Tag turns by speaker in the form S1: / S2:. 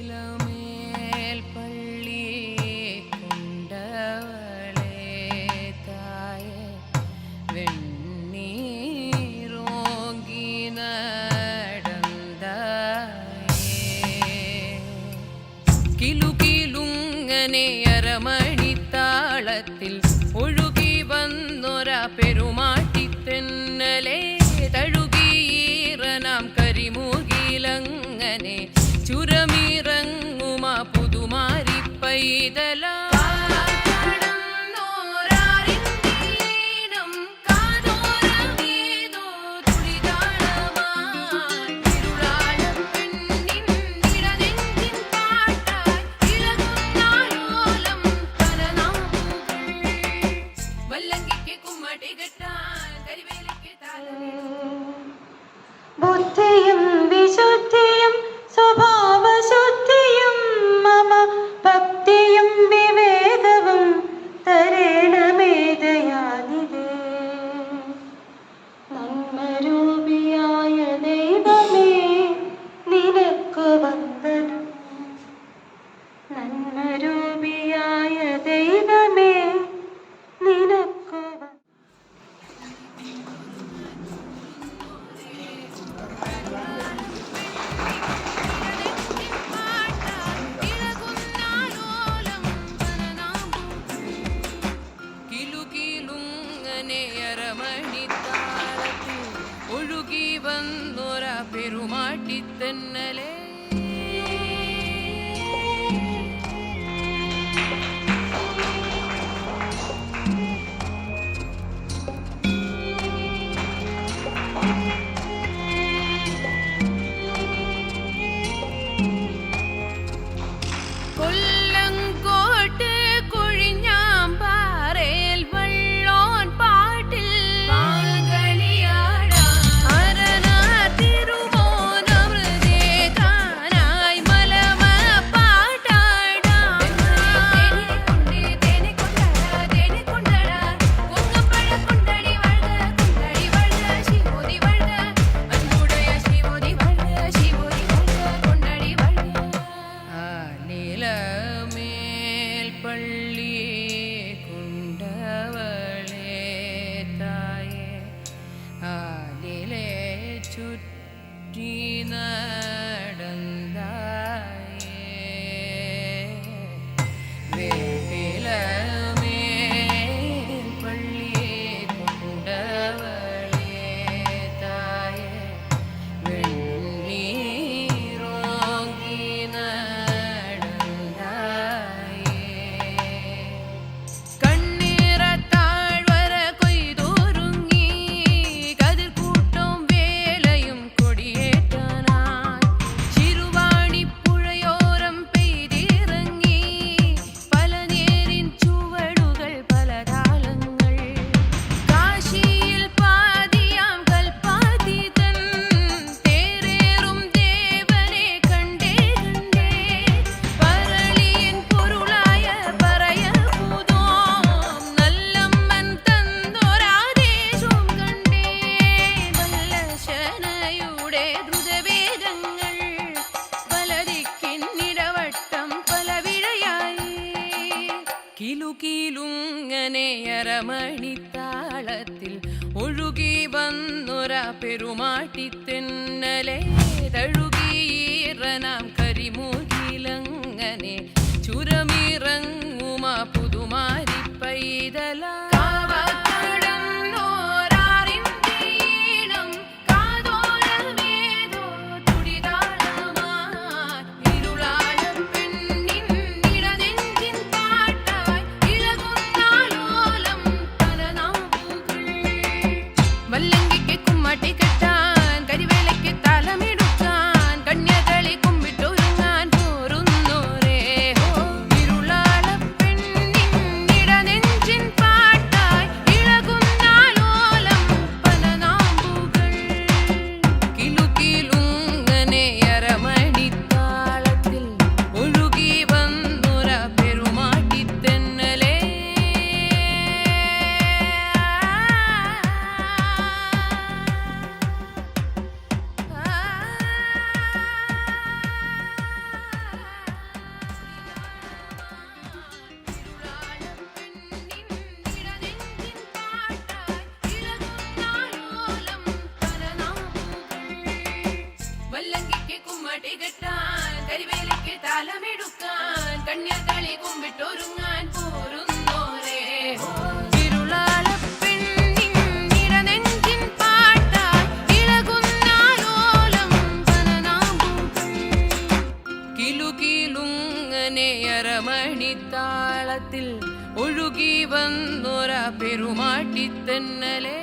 S1: വേപ്പിലമേൽ പള്ളി കൊണ്ടവളെ തായെ വെണ്ണീരോങ്കി നടந்தாയേ കിലുകിലുങ്ങനെ അരമണിത്താളത്തിൽ ഒഴുകി വന്നൊരാ പെരുമാട്ടിത്തെന്നലെ തഴുകീറനാം കരിമുകിലങ്ങനെ ചുരമിറങ്ങുമാ പുതുമാരി പൈതല
S2: ബുദ്ധിയും വിശുദ്ധിയും സ്വഭാവശുദ്ധിയും മമ ഭക്തിയും വിവേകവും തരേണമേതയാനിവേ നന്മരൂപിയായ ദൈവമേ നിനക്കു വന്ദനം നന്മരൂപിയായ ദൈവമേ നിനക്കു
S1: അരമണിത്താളത്തിൽ ഒഴുകി വന്നൊരാ പെരുമാട്ടിത്തെന്നലെ കൊല്ലങ്കോട്ട് കൊഴിഞ്ഞാമ്പാറേൽ വള്ളോൻ പാട്ടിൽ തിരുമോനമൃതേകാനായി മലമ പാട്ടാടാം മേൽ പള്ളി കൊണ്ടവളെ തായെ ആലിലെ ചുറ്റി നടந்தாയേ വേപ്പിലമേൽ പള്ളി കൊണ്ടവളെ തായെ വെണ്ണീരോങ്കി കണ്ണീറത്താഴ്വര കൊയ്തൊരുങ്ങി കതിർക്കൂട്ടം വേലയും കൊടിയേറ്റാനായി ശിരുവാണിപ്പുഴയോരം പെയ്തിറങ്ങി പല നേരിൻ ചുവടുകൾ പലതാളങ്ങൾ കാശിയിൽ പാതിയാം കൽപ്പാതിതൻ തേരേറും ദേവനെ കണ്ടേ പരളിയൻ പൊരുളായ പറയപൂതോം നല്ലമ്മൻ തന്നൊരാദേശം കണ്ടേ വല്ലശനയുടെ ദ്രുതവേഗങ്ങൾ പലദിക്കിന്നിടവട്ടം പലവിഴയായി കിലുകിലുങ്ങനെ അരമണിത്താളത്തിൽ ഒഴുകി വന്നൊരാ പെരുമാട്ടിത്തെന്നലെ തഴുകീറനാം കരിമുകിലങ്ങനെ ചുരമിറങ്ങുമാ പുതുമാരി പൈതല വല്ലങ്കിക്ക് കുമ്മട്ടി കെട്ടാൻ കരിവേലയ്ക്ക് പൂമാട്ടി കെട്ടാൻ കരിവേലയ്ക്ക് താലമെടുക്കാൻ കന്യാകളി കുമ്പിട്ടൊരുങ്ങാൻ പോരുന്നോരേ ഇരുളാളപ്പെണ്ണിൻ ഇടനെഞ്ചിൻ പാട്ടായി ഇളകുന്നാലോലം വനനാമ്പൂക്കൾ കിലുകിലുങ്ങനെ അരമണിത്താളത്തിൽ ഒഴുകി വന്നൊര പെരുമാട്ടിത്തന്നലേ